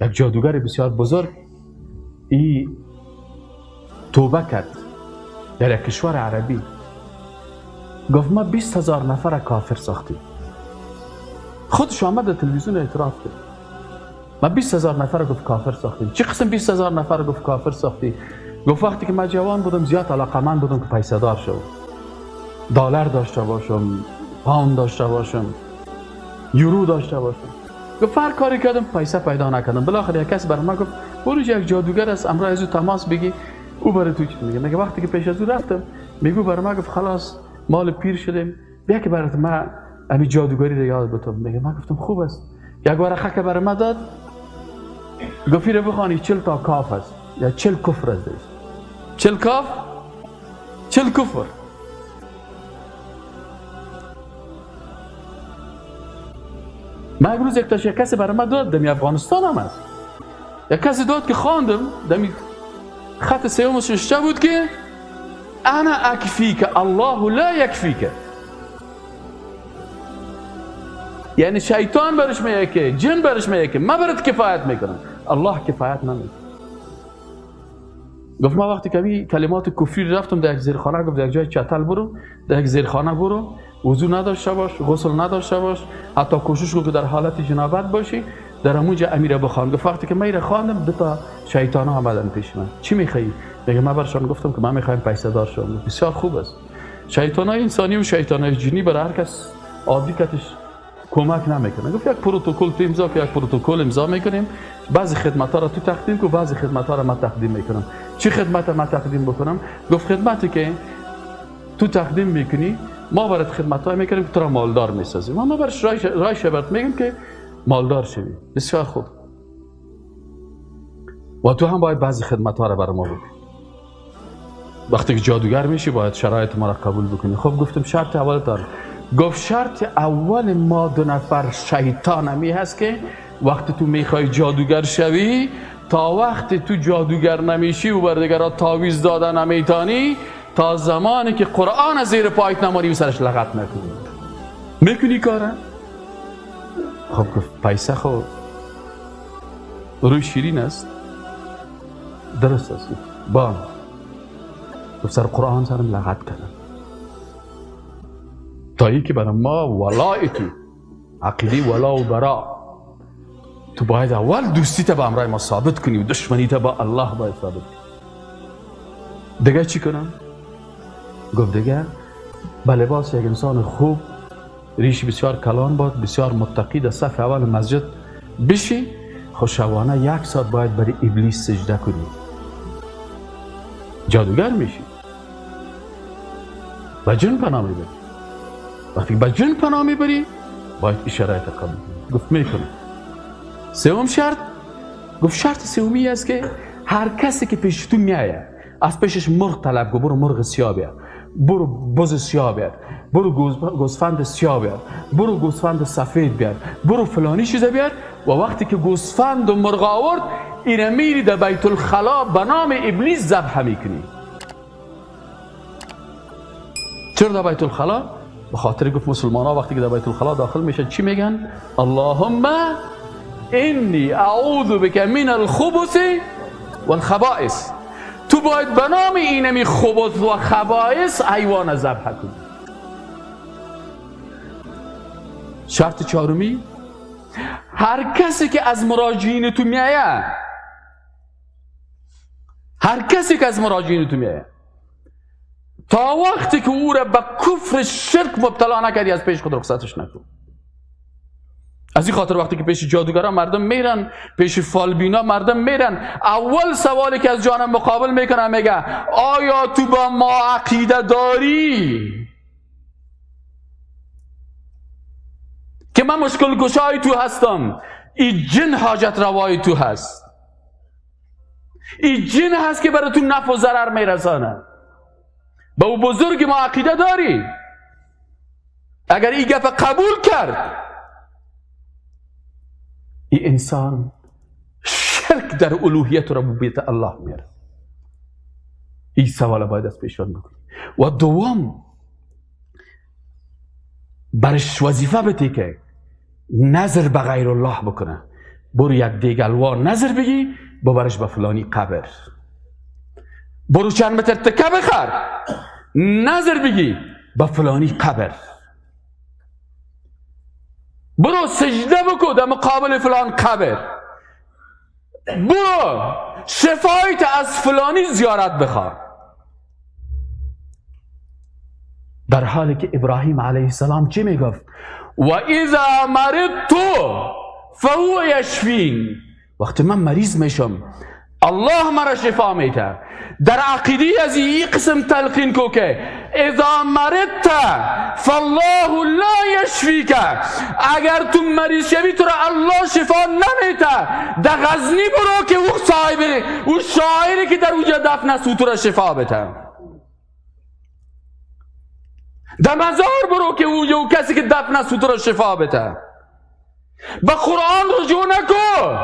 یک جادوگر بسیار بزرگ این توبه کرد در یک کشور عربی، گفت ما 20,000 نفر کافر ساختیم. خودش آمد در تلویزیون اعتراف کرد ما 20,000 نفر گفت کافر ساختیم. چه قسم 20,000 نفر گفت کافر ساختی؟ گفت وقتی که من جوان بودم زیاد علاقمند بودم که پیسه دار شدم، دلار داشته باشم، پوند داشته باشم، یورو داشته باشم. گفت هر کاری کردم پیسه پیدا نکردم. بالاخره یک کس بر من گفت برو یک جادوگر است امروز از او تماس بگی او برای تو چی میگه. میگه وقتی که پیش از او رفتم میگو بر من گفت خلاص مال پیر شدیم بیا که برات من همین جادوگری رو یاد بتم. میگه من گفتم خوب است. یک ورقه که برای من داد گفت رو بخوانی 40 تا کاف است یا 40 کفر است. 40 کاف 40 کفر. من یک روز یک تا کسی برای من داد دمی افغانستان هم است. یک کسی داد که خواندم دمی خط سیومش نوشته بود که انا اکفیک الله لا یکفیک. یعنی شیطان برش میگه که جن برش میگه که من برات کفایت میکنم، الله کفایت نمیکنه. گفت ما وقتی که کلمات کفری رفتم در یک زیرخانه، گفت در یک جای چتل برو، در یک زیرخانه برو، وضو نداشته باش، غسل نداشته باش، حتی کوشش کن که در حالت جنابت باشی، در اونجا امیره بخوان. گفت وقتی که من ایره خواندم دو تا شیطان ها آمدن پیش من. چی میخوایی؟ میگه من برشان گفتم که من میخوایم پیسه دار شم. بسیار خوب است. شیطان های انسانی و شیطان های جنی برای هر کس عادی کتش کمک نمیکنه. گفت یک پروتکل تو امضا که یک پروتکل امضا میکنیم، بعضی خدمت ها را تو تقدیم کن، بعضی خدمت ها را من تقدیم میکنم. چی خدمت من تقدیم بکنم؟ گفت خدمتی که تو تقدیم میکنی ما برات خدمت های میکنیم که تو را مالدار میسازیم. ما برش رای شبرت میگیم که مالدار شوی. بسیار خوب. و تو هم باید بعضی خدمت ها را برای ما بکنی. وقتی که جادوگر میشی باید شرایط ما را قبول بکنی. خب گفتم شرط اول دار. گفت شرط اول ما دو نفر شیطان همی هست که وقتی تو میخوای جادوگر شوی تا وقتی تو جادوگر نمیشی و بر دیگران تعویض دادن نمیتانی تا زمانی که قرآن زیر پایت نماری و سرش لغت نکنی. میکنی کاره؟ خب گفت پیسه خب روی شیرین است، درست است. با گفت سر قرآن سرم لغت کردم تا ای که برای ما ولای تو عقیده ولا و برا تو باید اول دوستی تا با امرای ما ثابت کنی و دشمنی تا با الله باید ثابت کنی. دیگه چی کنم؟ گفت دیگه به لباس یک انسان خوب، ریش بسیار کلان باد، بسیار متقی، در صف اول مسجد بشی، خوشوانه 1 ساعت باید برای ابلیس سجده کنی. جادوگر میشی و جن پناه میبری. وقتی به جن پناه میبری باید اشارت قبول کنی. گفت میکنم. سوم شرط، گفت شرط سومی است که هر کسی که پیش تو میایه از پیشش مرغ طلب کن. برو مرغ سیاه بیار، برو بز سیاه بیار، برو گوسفند سیاه بیار، برو گوسفند سفید بیار، برو فلانی چیز بیار. و وقتی که گوسفند و مرغ آورد اینه میری در بیت الخلا به نام ابلیس ذبح میکنی. چرا در بیت الخلا؟ به خاطر گفت مسلمان ها وقتی که در بیت الخلا داخل میشن چی میگن؟ اللهم انی اعوذ بک من الخبث والخبائث. تو باید به نام اینمی خبث و خبائث حیوان ذبح کنی. شرط چهارمی، هر کسی که از مراجعین تو میایه، هر کسی که از مراجعین تو میایه تا وقتی که او را به کفر شرک مبتلا نکردی از پیش خود رخصتش نکن. از این خاطر وقتی که پیش جادوگران مردم میرن، پیش فالبینا مردم میرن، اول سوالی که از جانب مقابل میکنن میگه آیا تو با ما عقیده داری که من مشکل گشای تو هستم؟ این جن حاجت روای تو هست، این جن هست که برای تو نفع و ضرر میرسانه. با او بزرگ ما عقیده داری؟ اگر این گپ قبول کرد این انسان شرک در الوهیت و ربوبیت الله میاره. این سوال باید از پیشان بکنی. و دوم برش وظیفه بده که نظر به غیر الله بکنه، برو یک دیگلوار نظر بگی ببرش به فلانی قبر. برو چند متر تکه بخر نظر بگی به فلانی قبر. برو سجده بکو در مقابل فلان قبر. برو شفایت از فلانی زیارت بخواه. در حالی که ابراهیم علیه السلام چی میگفت؟ و اذا مرضت فهو یشفین. وقتی من مریض میشم الله مرا شفا میده. در عقیده از این قسم تلقین کو که اذا مرضت فالله لا یشفیک. اگر تو مریض شوی تو را الله شفا نمیده. در غزنی برو که او صاحب او شاعری که در اونجا دفن است او تو را شفا بده. در مزار برو که او کسی که دفن است او تو را شفا بده. به قرآن رجوع نکو.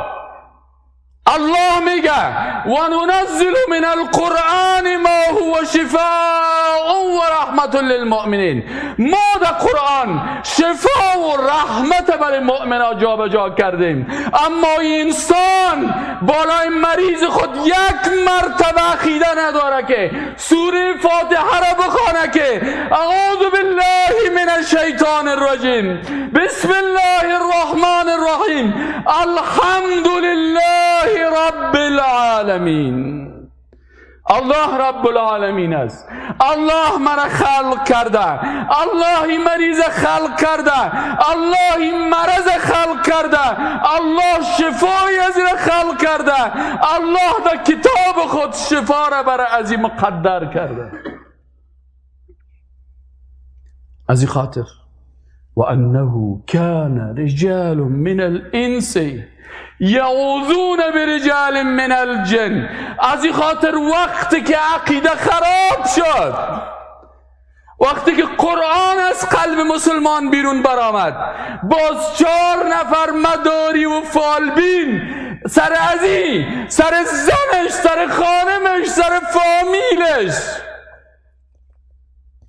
الله میگه و ننزل من القرآن ما هو شفاء و رحمت للمؤمنین. ما در قرآن شفا و رحمت برای مؤمنان جا به جا کردیم. اما انسان بالای مریض خود یک مرتبه عقیده نداره که سوره فاتحه را بخونه که اعوذ بالله من الشیطان الرجیم بسم الله الرحمن الرحیم الحمد لله رب العالمین. الله رب العالمین است. الله مرا خلق کرده. الله این مریض خلق کرده. الله این مرض خلق کرده. الله شفای از را خلق کرده. الله در کتاب خود شفا را برای از این مقدر کرده. از این خاطر و انه کان رجال من الانس یعوذون برجال من الجن. از این خاطر وقتی که عقیده خراب شد، وقتی که قرآن از قلب مسلمان بیرون برآمد، باز 4 نفر مداری و فالبین سر ازی، سر زنش، سر خانمش، سر فامیلش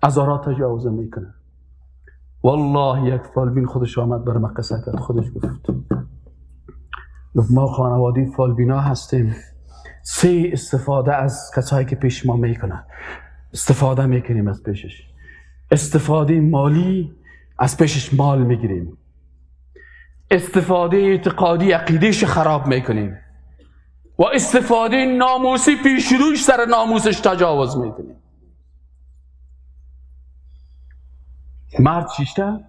از آرا تجاوز میکنه. والله یک فالبین خودش آمد بر من قصه کرد. خودش گفت ما خانواده فالبینا هستیم. 3 استفاده از کسایی که پیش ما میکنن استفاده میکنیم از پیشش. استفاده مالی از پیشش مال میگیریم. استفاده اعتقادی عقیدهش خراب میکنیم و استفاده ناموسی پیش روش سر ناموسش تجاوز میکنیم. مرد شیشته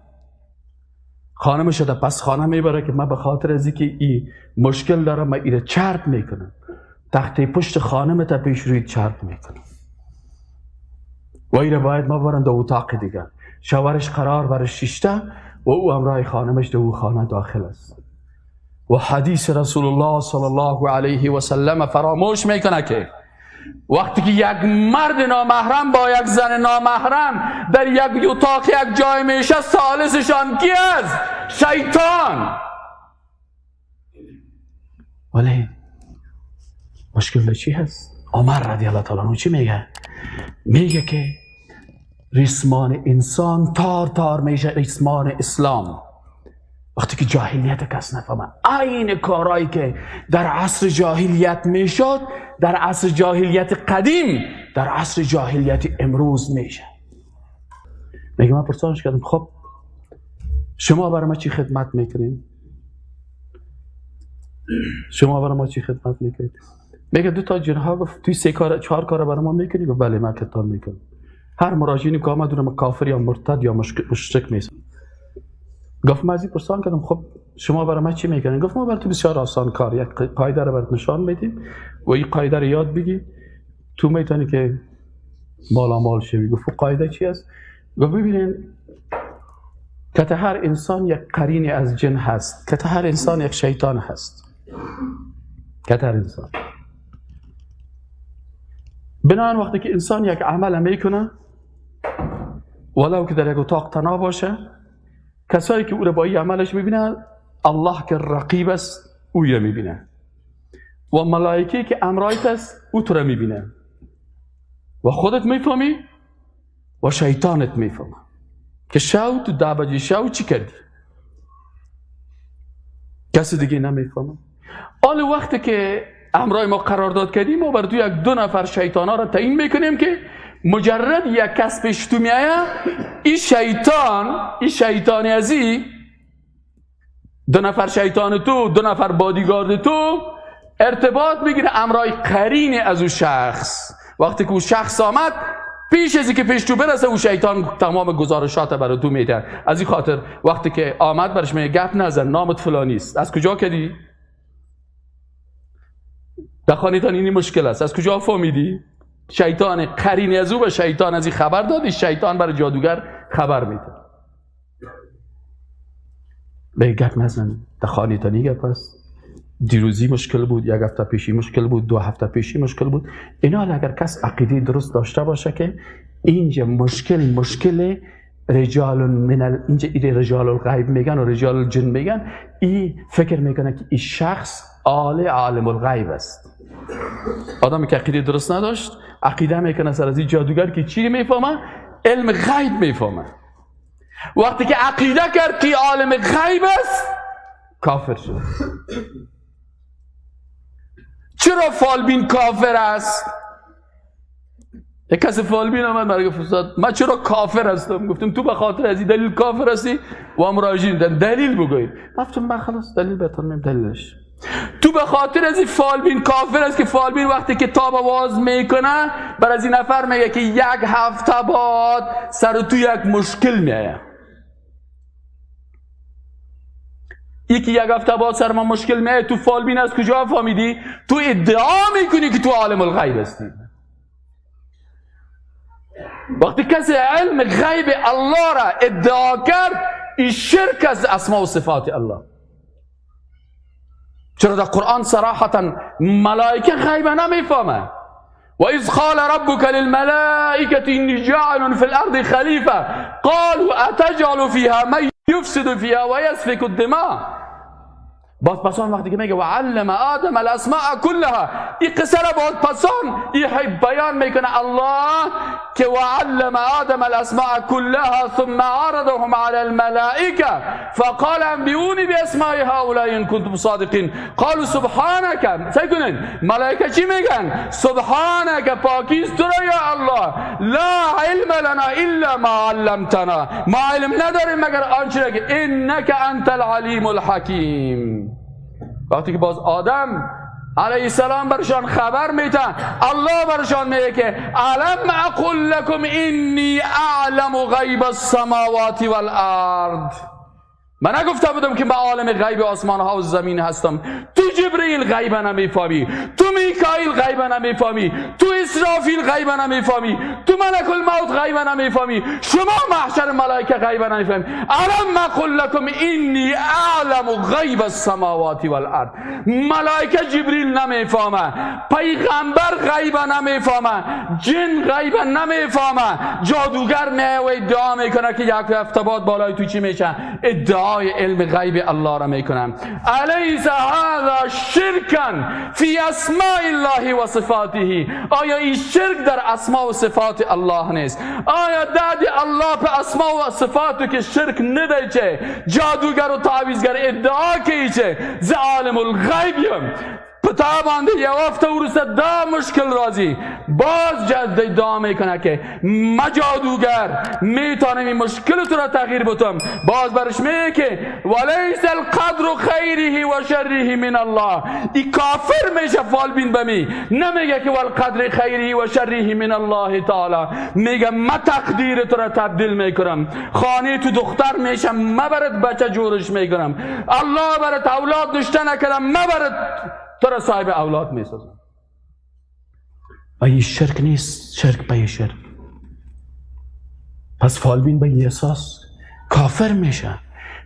خانمش در پس خانه میبره که من به خاطر از اینکه این مشکل دارم من ایره چرت میکنم، تخته پشت خانم تا پیش روی چرت میکنم و ایره باید ما برن در اتاق دیگر. شوهرش قرار بر شیشته و او همراه خانمش در او خانه داخل است و حدیث رسول الله صلی الله علیه و سلم فراموش میکنه که وقتی که یک مرد نامحرم با یک زن نامحرم در یک اتاق یک جای میشه، ثالثشان کی است؟ شیطان. ولی مشکل چی هست؟ عمر رضی الله تعالی عنه چی میگه؟ میگه که ریسمان انسان تار تار میشه ریسمان اسلام. وقتی که جاهلیت کس نفهمه، این کارهایی که در عصر جاهلیت میشد در عصر جاهلیت قدیم در عصر جاهلیت امروز میشه. میگه من پرسانش کردم خب شما برای ما چی خدمت میکنین؟ شما برای ما چی خدمت میکنین؟ میگه 2 تا جنها گفت توی 3 کار 4 کار برای ما میکنی؟ گفت بله من کتاب میکنم. هر مراجعینی که آمد اونم کافر یا مرتد یا مشرک میسن. گفت من از این پرسان کردم خب شما برای ما چی میکنین؟ گفت ما برای تو بسیار آسان کار یک قاعده رو برات نشان میدیم و این قاعده رو یاد بگی تو میتونی که مال شوی. گفت قاعده چی است؟ گفت ببینین که هر انسان یک قرینی از جن هست، که هر انسان یک شیطان هست، که هر انسان. بنابراین وقتی که انسان یک عمل میکنه ولو که در یک اتاق تنها باشه، کسایی که او را با این عملش میبینن الله که رقیب است او را میبینه و ملائکه که امرایت است او تو را میبینه و خودت میفهمی و شیطانت میفهمه که شو تو 10 بجه شو چی کردی. کسی دیگه نمیفهمه. حالا وقتی که همراه ما قرارداد کردیم ما بر تو یک دو نفر شیطانا را تعیین میکنیم که مجرد یک کس پیش تو میایه این شیطان ازی دو نفر شیطان تو دو نفر بادیگارد تو ارتباط میگیره همراه قرین از اون شخص. وقتی که اون شخص آمد پیش ازی که پیش تو برسه اون شیطان تمام گزارشات برای تو میده. از این خاطر وقتی که آمد برش میگه گپ نزن، نامت فلانیست، از کجا کردی؟ در خانیتان اینی مشکل است، از کجا فهمیدی؟ شیطان قرین از او به شیطان از این خبر دادی، شیطان برای جادوگر خبر میده. به گپ نزن، در خانیتانی گپ است. دیروزی مشکل بود، یک هفته پیشی مشکل بود، 2 هفته پیشی مشکل بود. اینا اگر کس عقیده درست داشته باشه که اینجا مشکل رجال اینجا رجال الغیب میگن و رجال الجن میگن، این فکر میکنه که این شخص عالم الغیب است. آدمی که عقیده درست نداشت عقیده میکنه سر از این جادوگر که چی میفهمه؟ علم غیب میفهمه. وقتی که عقیده کرد که عالم غیب است کافر شد. چرا فالبین کافر است؟ یک کسی فالبین آمد مرا گفت استاد من چرا کافر هستم؟ گفتم تو به خاطر از این دلیل کافر هستی و مراجعین دلیل بگوید. گفتم من خلاص دلیل بهتون میگم دلیلش. تو به خاطر از این فالبین کافر است که فالبین وقتی کتاب آواز میکنه بر از این نفر میگه که 1 هفته بعد سر تو یک مشکل میایه. یکی 1 هفته بعد سر ما مشکل میایه، تو فالبین از کجا فهمیدی؟ تو ادعا میکنی که تو عالم الغیب هستی. وقتی کسی علم غیب الله را ادعا کرد این شرک از اسماء و صفات الله. چرا در قرآن صراحتا ملائکه غیب نمیفهمه. و اذ قال ربك للملائکه انی جاعل فی الارض خلیفه قالوا اتجعل فیها من یفسد فیها و یسفک الدماء. باز پسان وقتی که میگه و علم آدم الاسماء کلها، این قصه را باز پسان این بیان میکنه الله که و علم آدم الاسماء کلها ثم عرضهم على الملائکه فقال انبئونی باسماء هؤلاء ان کنتم صادقین قالوا سبحانك. سیکنین ملائکه چی میگن؟ سبحانك، پاکیست تو را یا الله، لا علم لنا الا ما علمتنا، ما علم نداریم مگر آنچه که انک انت العلیم الحکیم. وقتی که باز آدم علیه السلام برشان خبر میده الله برشان میگه که علم اقل لكم انی اعلم غیب السماوات والارض. من نگفته بودم که من عالم غیب آسمان ها و زمین هستم؟ تو جبرئیل غیب نمیفهمی، تو میکائیل غیب نمیفهمی، تو اسرافیل غیب نمیفهمی، تو ملک الموت غیب نمیفهمی، شما محشر ملائکه غیب نمیفهمی. علم اقل لكم انی اعلم غیب السماوات والارض. ملائکه جبرئیل نمیفهمه، پیغمبر غیب نمیفهمه، جن غیب نمیفهمه. جادوگر نه و ادعا میکنه که 1 هفته بعد بالای تو چی میشه؟ ادعای علم غیب الله را میکنم. الیس هذا شرکا فی اسماء الله و صفاته. آیا این شرک در اسماء و صفات الله نیست؟ آیا دادی الله به اسماء و صفاتو که شرک نده چه؟ جادوگر و تعویزگر ادعا که چه؟ ز عالم الغیبیم. پتا بانده یه وقت ورسته دا مشکل رازی باز جد ادعا میکنه که ما جادوگر میتونم این مشکل تو را تغییر بتم. باز برش میگه که ولیس القدر خیره و شره من الله. این کافر میشه فالبین بمی، نمیگه که والقدر خیره و شره من الله تعالی. میگه ما تقدیر تو را تبدیل میکنم. خانه تو دختر میشه ما برات بچه جورش میکنم. الله برات اولاد نشته نکردم ما برات تو را صاحب اولاد میسازم. این شرک نیست، شرک به شرک. پس فالبین به این اساس کافر میشه،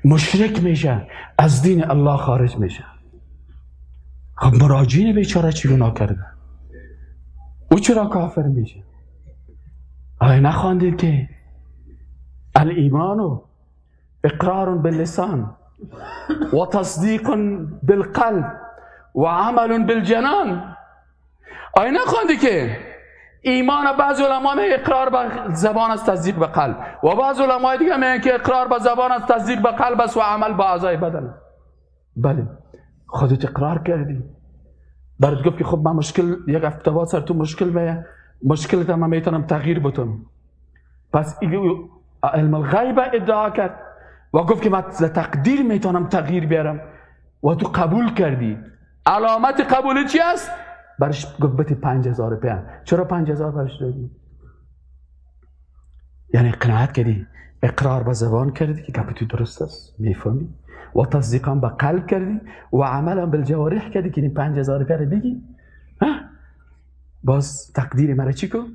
مشرک میشه، از دین الله خارج میشه. خب مراجعین بیچاره چی گناه کرده؟ او چرا کافر میشه؟ آیا نخواندید که الایمان اقرار باللسان و تصدیق بالقلب و عمل بالجنان؟ آیا نخوانده که ایمان بعض علما میگه اقرار به زبان است تصدیق به قلب و بعض علما دیگه میگن که اقرار به زبان است تصدیق به قلب است و عمل به اعضای بدن. بله خودت اقرار کردی. برات گفت که خب من مشکل یک هفته بعد سر تو مشکل به مشکلت من میتونم تغییر بدم. پس علم الغیب ادعا کرد و گفت که من تقدیر میتونم تغییر بیارم و تو قبول کردی. علامت قبول چی است؟ برش گفت بتی 5000 روپیه. چرا 5000 برش دادی؟ یعنی قناعت کردی، اقرار به زبان کردی که گپ تو درست است، میفهمی، و تصدیقا به قلب کردی و عملا بالجوارح کردی که این 5000 روپیه رو بگی. باز تقدیر مرا چی کن؟